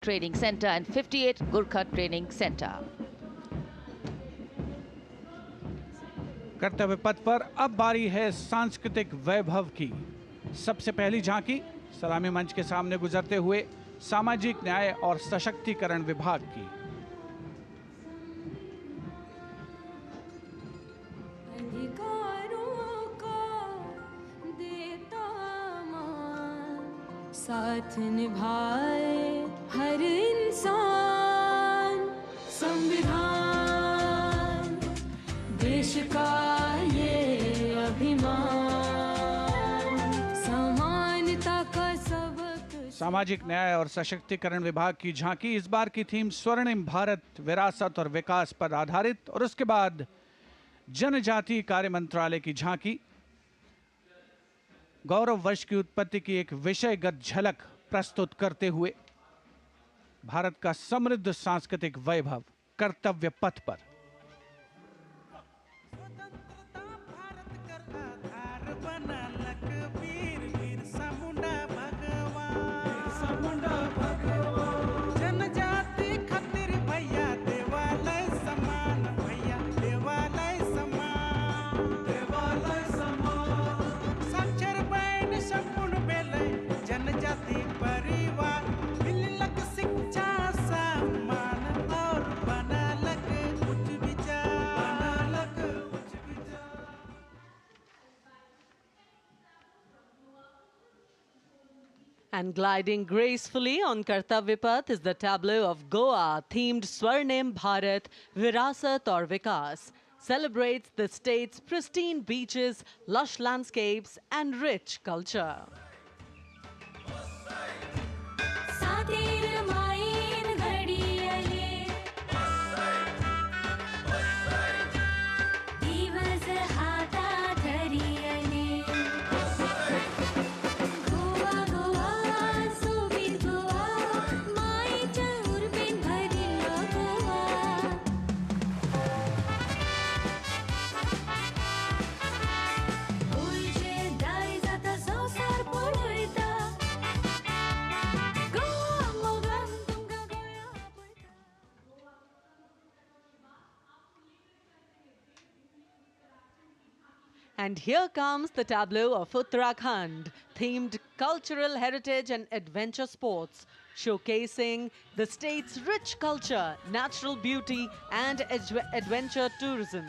Training Center and 58 Gurkha Training Center. कर्तव्य पथ पर अब बारी है सांस्कृतिक वैभव की। सबसे पहली झांकी सलामी मंच के सामने गुजरते हुए सामाजिक न्याय और सशक्तिकरण विभाग की। अधिकारों का देता मान, साथ निभाए हर इंसान। संविधान देश का ये अभिमान, समानता का सबक। सामाजिक न्याय और सशक्तिकरण विभाग की झांकी इस बार की थीम स्वर्णिम भारत, विरासत और विकास पर आधारित, और उसके बाद जनजातीय कार्य मंत्रालय की झांकी गौरव वर्ष की उत्पत्ति की एक विषयगत झलक प्रस्तुत करते हुए भारत का समृद्ध सांस्कृतिक वैभव कर्तव्य पथ पर। And gliding gracefully on Kartavya Path is the tableau of Goa, themed Swarnim Bharat, Virasat aur Vikas. Celebrates the state's pristine beaches, lush landscapes and rich culture. And here comes the tableau of Uttarakhand, themed cultural heritage and adventure sports, showcasing the state's rich culture, natural beauty and adventure tourism.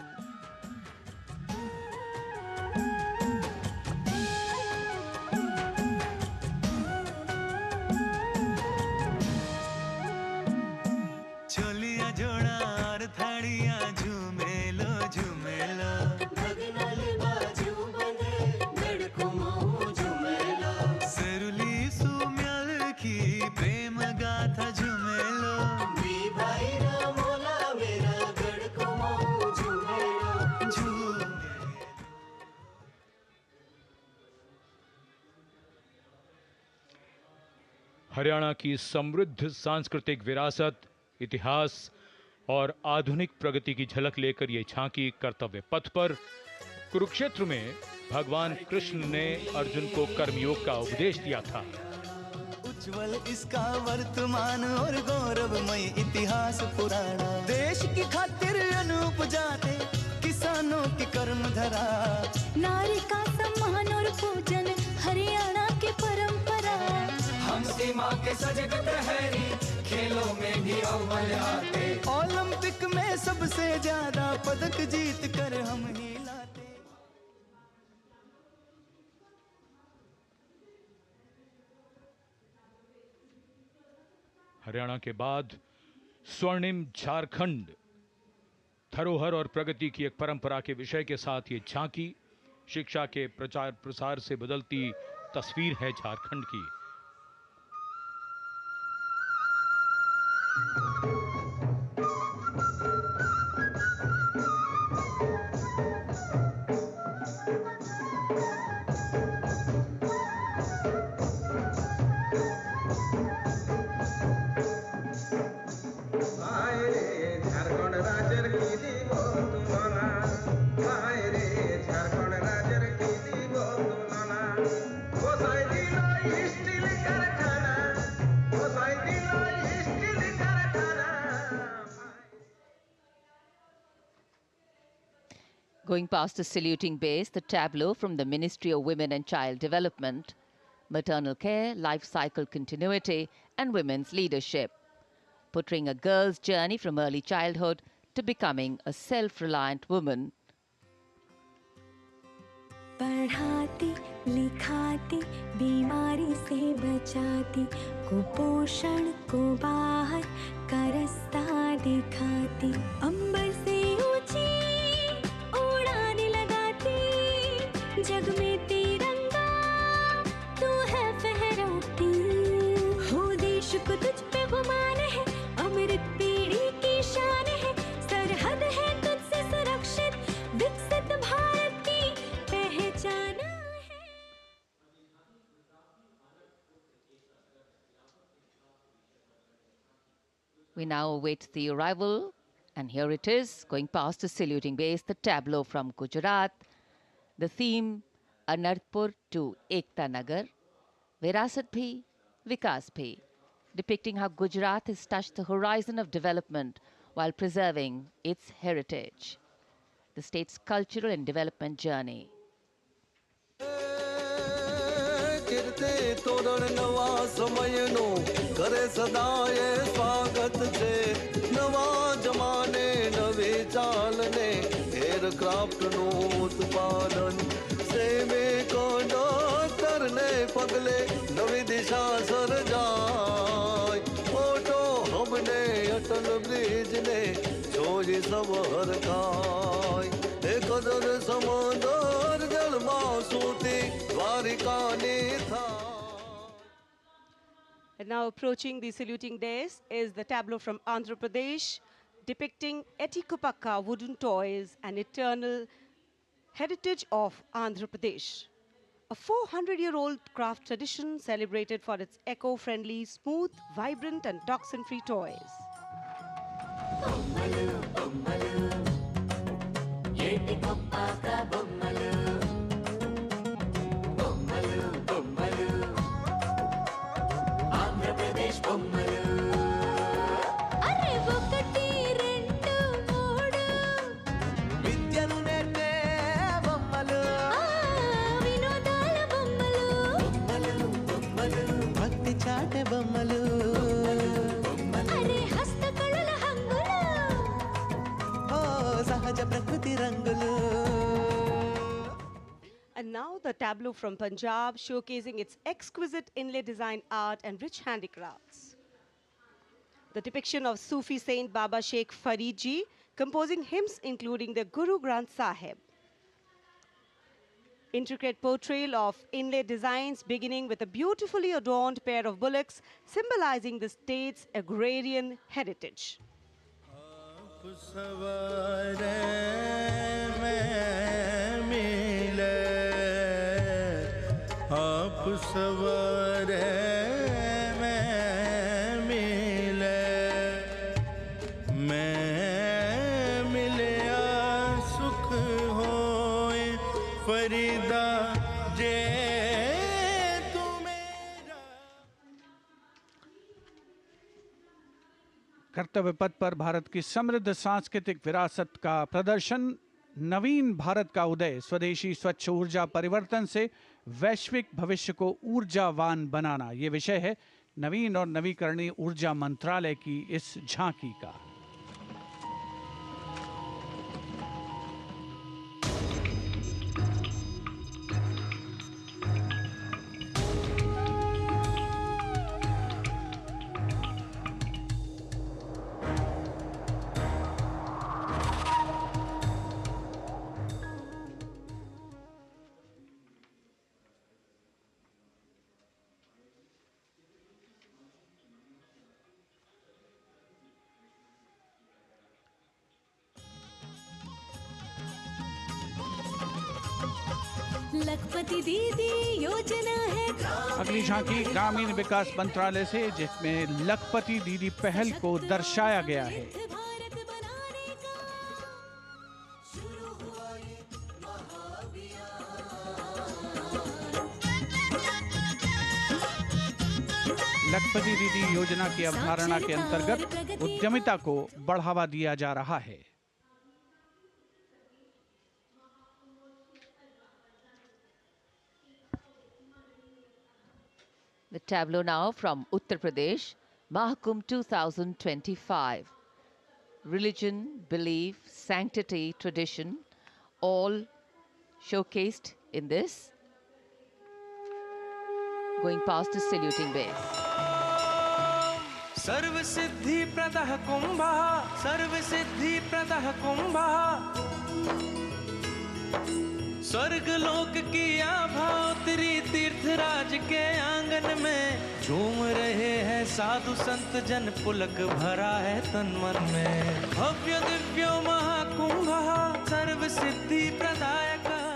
Haryana की समृद्ध सांस्कृतिक विरासत, इतिहास और आधुनिक प्रगति की झलक लेकर ये झांकी कर्तव्य पथ पर। कुरुक्षेत्र में भगवान कृष्ण ने अर्जुन को कर्मयोग का उपदेश दिया था। उज्जवल इसका वर्तमान और गौरवमय इतिहास पुराना, देश की खातिर अनूप जाते किसानों की कर्म धरा, नारी का सम्मान और पूजन हरियाणा की परंपरा। हम सीमा के सजग प्रहरी, खेलों में भी अव्वल आते, ओलंपिक में सबसे ज्यादा पदक जीत कर हम ही लाते। हरियाणा के बाद स्वर्णिम झारखंड, धरोहर और प्रगति की एक परंपरा के विषय के साथ ये झांकी शिक्षा के प्रचार प्रसार से बदलती तस्वीर है झारखंड की। Going past the saluting base, the tableau from the Ministry of Women and Child Development, maternal care, life cycle continuity, and women's leadership, portraying a girl's journey from early childhood to becoming a self-reliant woman. पढ़ाती लिखाती बीमारी से बचाती कुपोषण को बाहर का रास्ता दिखाती अंबर से ऊंची उड़ान लगाती जग में तिरंगा तू है फहराती हो देश को तुझ पे गुमान है अमृत पीढ़ी की शान है सरहद है तुझसे सुरक्षित विकसित भारत की पहचान है। We now await the arrival, and here it is, going past the saluting base, the tableau from Gujarat. The theme, Anarpur to Ekta Nagar, Virasat Bhi, Vikas Bhi, depicting how Gujarat has touched the horizon of development while preserving its heritage. The state's cultural and development journey. કિર્તે તોરણ નવા સમયનો કરે સદાય સ્વાગત છે નવા જમાને નવી ચાલને એરક્રાફ્ટનું ઉત્પાદન સેમે કંડક્ટરને પગલે નવી દિશા સર્જાય ઓટો હબને અટલ બ્રિજને જોઈ સબ હરખાય એ કદર સમંદર જળમાં સૂતી And now approaching the saluting dais is the tableau from Andhra Pradesh, depicting Etikopakka wooden toys, an eternal heritage of Andhra Pradesh. A 400-year-old craft tradition celebrated for its eco-friendly, smooth, vibrant and toxin-free toys. అరే ఒకటి రెండు మూడు విద్యను నేర్పే బొమ్మలు వినోదాల బొమ్మలు భక్తి చాటే బొమ్మలు అరే హస్తకళల హంగులు ఓ సహజ ప్రకృతి రంగులు. And now the tableau from Punjab, showcasing its exquisite inlay design art and rich handicrafts. The depiction of Sufi saint Baba Sheikh Farid Ji, composing hymns including the Guru Granth Sahib. Intricate portrayal of inlay designs beginning with a beautifully adorned pair of bullocks, symbolizing the state's agrarian heritage. आप सवारे मैं मिले सुख होए फरीदा जे तू मेरा. कर्तव्य पथ पर भारत की समृद्ध सांस्कृतिक विरासत का प्रदर्शन, नवीन भारत का उदय, स्वदेशी स्वच्छ ऊर्जा परिवर्तन से वैश्विक भविष्य को ऊर्जावान बनाना, ये विषय है नवीन और नवीकरणीय ऊर्जा मंत्रालय की इस झांकी का। लखपति दीदी योजना है अगली झांकी ग्रामीण विकास मंत्रालय से, जिसमें लखपति दीदी पहल को दर्शाया गया है। भारत बनाने का शुरू हुआ ये लखपति दीदी योजना की अवधारणा के अंतर्गत उद्यमिता को बढ़ावा दिया जा रहा है। The tableau now from Uttar Pradesh, Mahakumbh 2025. Religion, belief, sanctity, tradition, all showcased in this. Going past the saluting base. सर्व सिद्धि प्रदः कुंभः, सर्व सिद्धि प्रदः कुंभः, स्वर्ग लोक की आभा उतरी तीर्थराज के आंगन में, झूम रहे हैं साधु संत जन, पुलक भरा है तन मन में। भव्य दिव्यो महाकुंभः, सर्व सिद्धि प्रदायकः।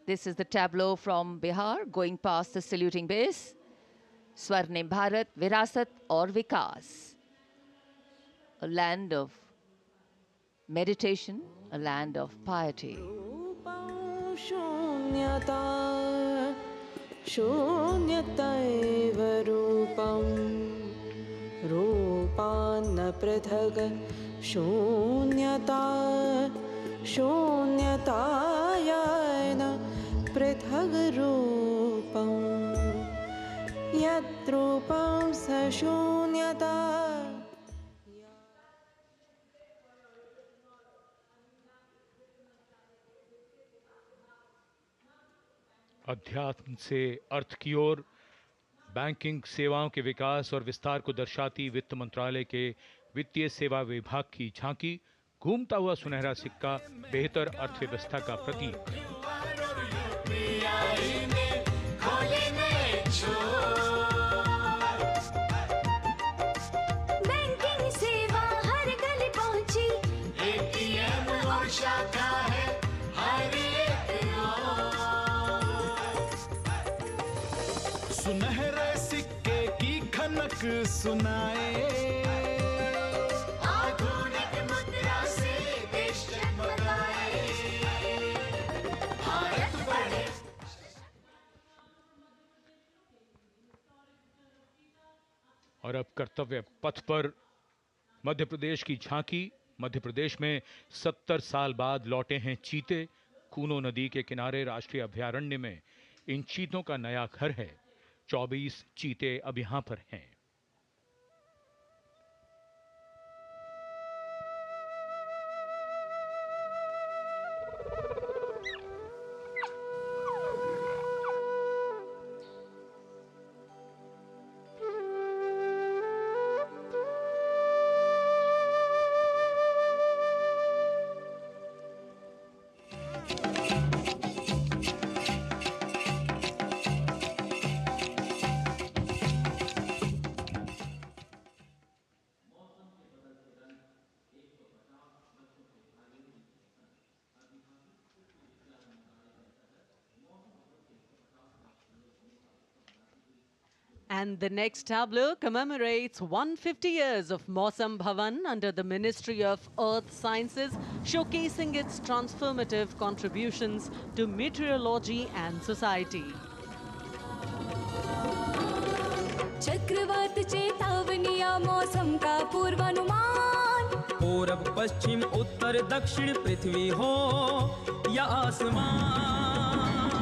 This is the tableau from Bihar going past the saluting base. Swarnim Bharat, Virasat aur Vikas. A land of meditation, a land of piety. शून्यता शून्यतैव रूपं रूपान्न पृथग् शून्यता शून्यतायान पृथग् रूपं यत् रूपं स शून्यता। अध्यात्म से अर्थ की ओर, बैंकिंग सेवाओं के विकास और विस्तार को दर्शाती वित्त मंत्रालय के वित्तीय सेवा विभाग की झांकी, घूमता हुआ सुनहरा सिक्का, बेहतर अर्थव्यवस्था का प्रतीक। बैंकिंग सेवा हर गली पहुंची, एटीएम और शाखा है हर एक ओर। सुनहरे सिक्के की खनक सुनाए, आधुनिक मुद्रा से देश जगमगाए, भारत बढ़े। और अब कर्तव्य पथ पर मध्य प्रदेश की झांकी। मध्य प्रदेश में 70 साल बाद लौटे हैं चीते। कूनो नदी के किनारे राष्ट्रीय अभयारण्य में इन चीतों का नया घर है। 24 चीते अब यहां पर हैं। And the next tableau commemorates 150 years of Mausam Bhavan under the Ministry of Earth Sciences, showcasing its transformative contributions to meteorology and society. चक्रवात चेतावनिया मौसम का पूर्वानुमान, पूरब पश्चिम उत्तर दक्षिण पृथ्वी हो या आसमान,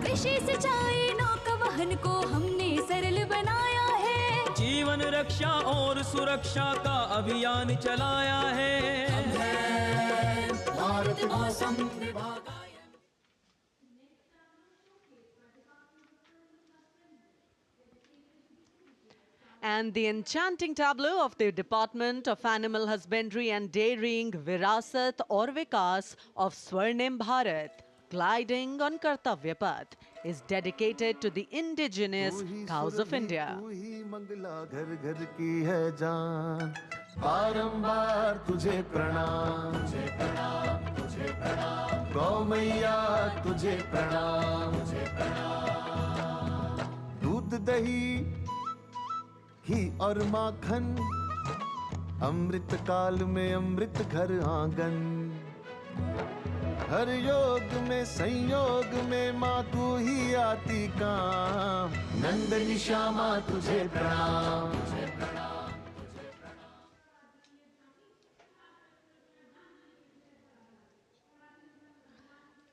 कृषि सिंचाई नौका वहन को हमने सरल बनाया है, जीवन रक्षा और सुरक्षा का अभियान चलाया है। भारत मौसम विभाग। And the enchanting tableau of the Department of Animal Husbandry and Dairying, Virasat aur Vikas of Swarnim Bharat, gliding on Kartavya Path, is dedicated to the indigenous cows of India. तू ही मंगला घर घर की है जान, बारंबार तुझे प्रणाम, तुझे प्रणाम, तुझे प्रणाम, गौ मैया तुझे प्रणाम, तुझे प्रणाम। दूध दही घी और माखन, अमृत काल में अमृत घर आंगन, हर योग में संयोग में माँ तू ही आती काम, नंदनी श्यामा तुझे प्रणाम, तुझे प्रणाम, तुझे प्रणाम।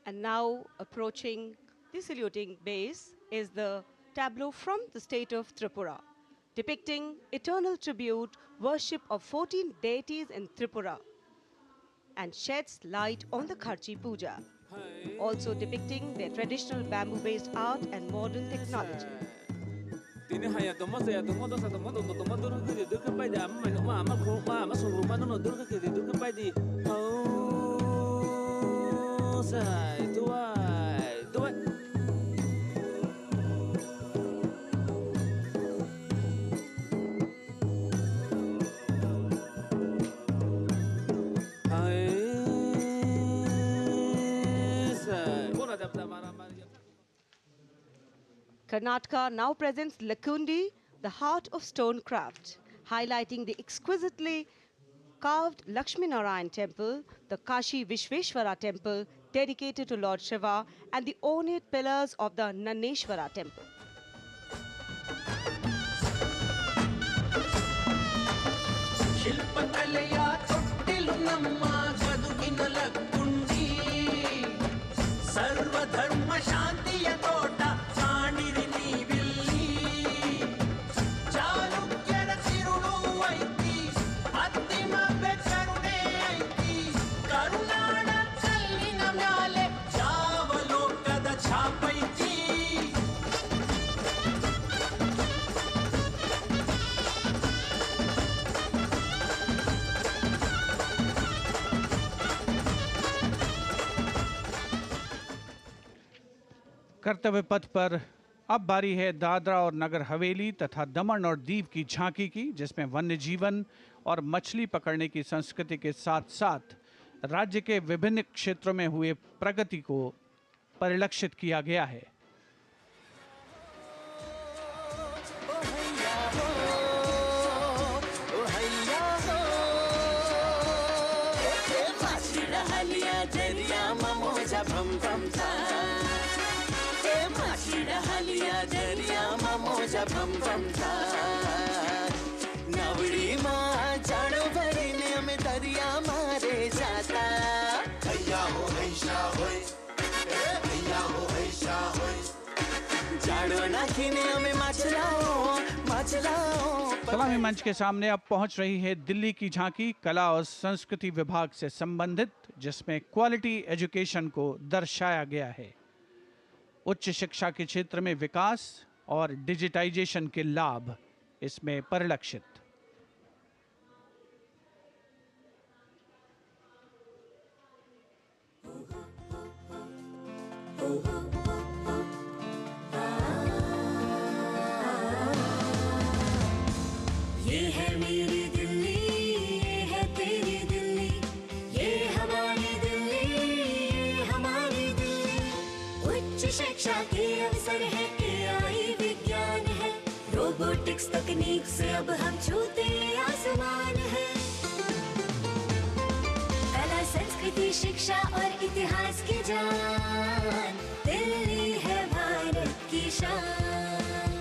And now approaching the saluting base is the tableau from the state of Tripura, depicting eternal tribute, worship of 14 deities in Tripura, and sheds light on the Kharchi Puja, also depicting their traditional bamboo-based art and modern technology. Karnataka now presents Lakundi, the heart of stone craft, highlighting the exquisitely carved Lakshmi Narayan temple, the Kashi Vishveshwara temple dedicated to Lord Shiva, and the ornate pillars of the Naneshwara temple. कर्तव्य पथ पर अब बारी है दादरा और नगर हवेली तथा दमन और दीव की झांकी की, जिसमें वन्य जीवन और मछली पकड़ने की संस्कृति के साथ साथ राज्य के विभिन्न क्षेत्रों में हुए प्रगति को परिलक्षित किया गया है। सलामी मंच के सामने अब पहुंच रही है दिल्ली की झांकी कला और संस्कृति विभाग से संबंधित, जिसमें क्वालिटी एजुकेशन को दर्शाया गया है। उच्च शिक्षा के क्षेत्र में विकास और डिजिटाइजेशन के लाभ इसमें परिलक्षित। ये है मेरी दिल्ली, ये है तेरी दिल्ली, ये हमारी दिल्ली, ये हमारी दिल्ली। उच्च शिक्षा के अवसर है, AI विज्ञान है, रोबोटिक्स तकनीक से अब हम छूते आसमान है। कला संस्कृति शिक्षा और इतिहास की जान, दिल्ली है भारत की शान,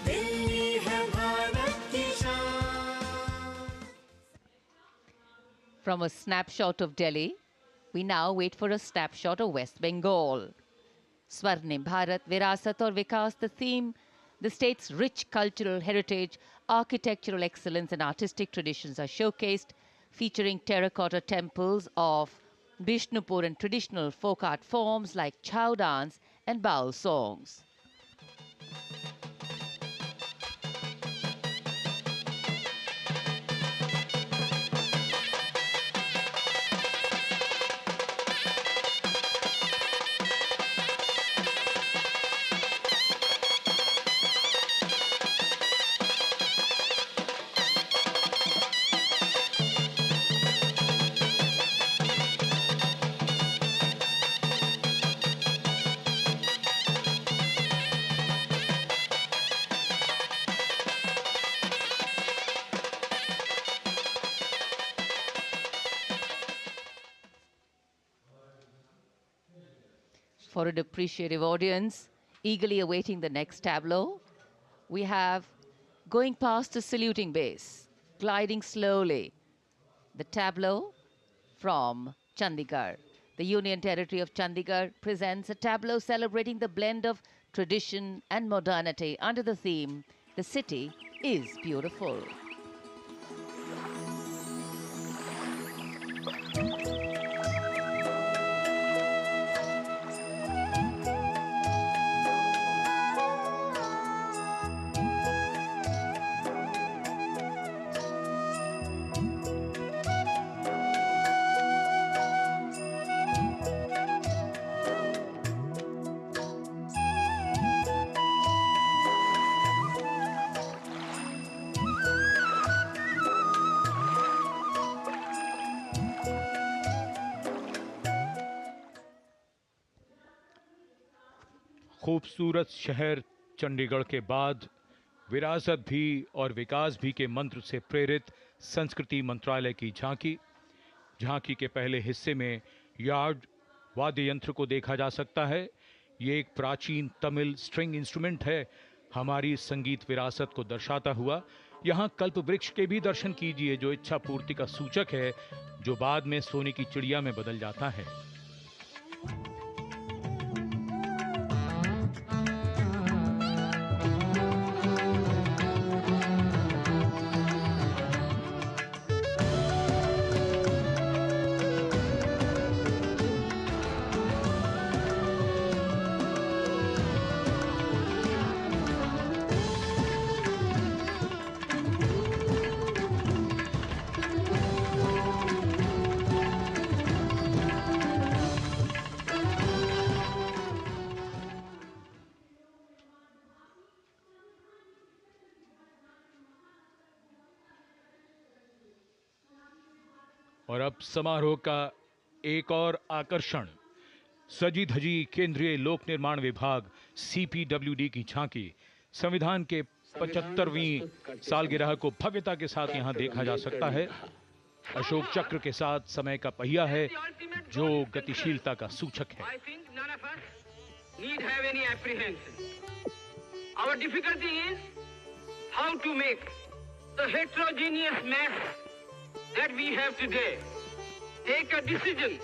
दिल्ली है भारत की शान। From a snapshot of Delhi, we now wait for a snapshot of West Bengal. Swarnim Bharat, Virasat aur Vikas, the theme, the state's rich cultural heritage, architectural excellence and artistic traditions are showcased, featuring terracotta temples of Bishnupur and traditional folk art forms like chow dance and baul songs. For an appreciative audience, eagerly awaiting the next tableau, we have going past the saluting base, gliding slowly, the tableau from Chandigarh. The Union Territory of Chandigarh presents a tableau celebrating the blend of tradition and modernity under the theme, "The City is Beautiful." खूबसूरत शहर चंडीगढ़ के बाद विरासत भी और विकास भी के मंत्र से प्रेरित संस्कृति मंत्रालय की झांकी के पहले हिस्से में यार्ड वाद्य यंत्र को देखा जा सकता है। ये एक प्राचीन तमिल स्ट्रिंग इंस्ट्रूमेंट है, हमारी संगीत विरासत को दर्शाता हुआ। यहाँ कल्प वृक्ष के भी दर्शन कीजिए, जो इच्छा पूर्ति का सूचक है, जो बाद में सोने की चिड़िया में बदल जाता है। और अब समारोह का एक और आकर्षण, सजी धजी केंद्रीय लोक निर्माण विभाग CPWD की झांकी। संविधान के 75वीं सालगिरह को भव्यता के साथ यहां देखा जा सकता है। अशोक चक्र के साथ समय का पहिया है, जो गतिशीलता का सूचक है। Our difficulty is how to make the heterogeneous mass that we have today take a decision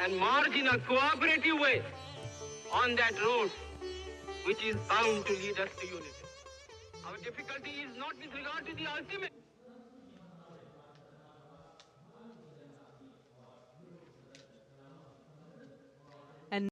and march in a cooperative way on that road which is bound to lead us to unity. Our difficulty is not with regard to the ultimate.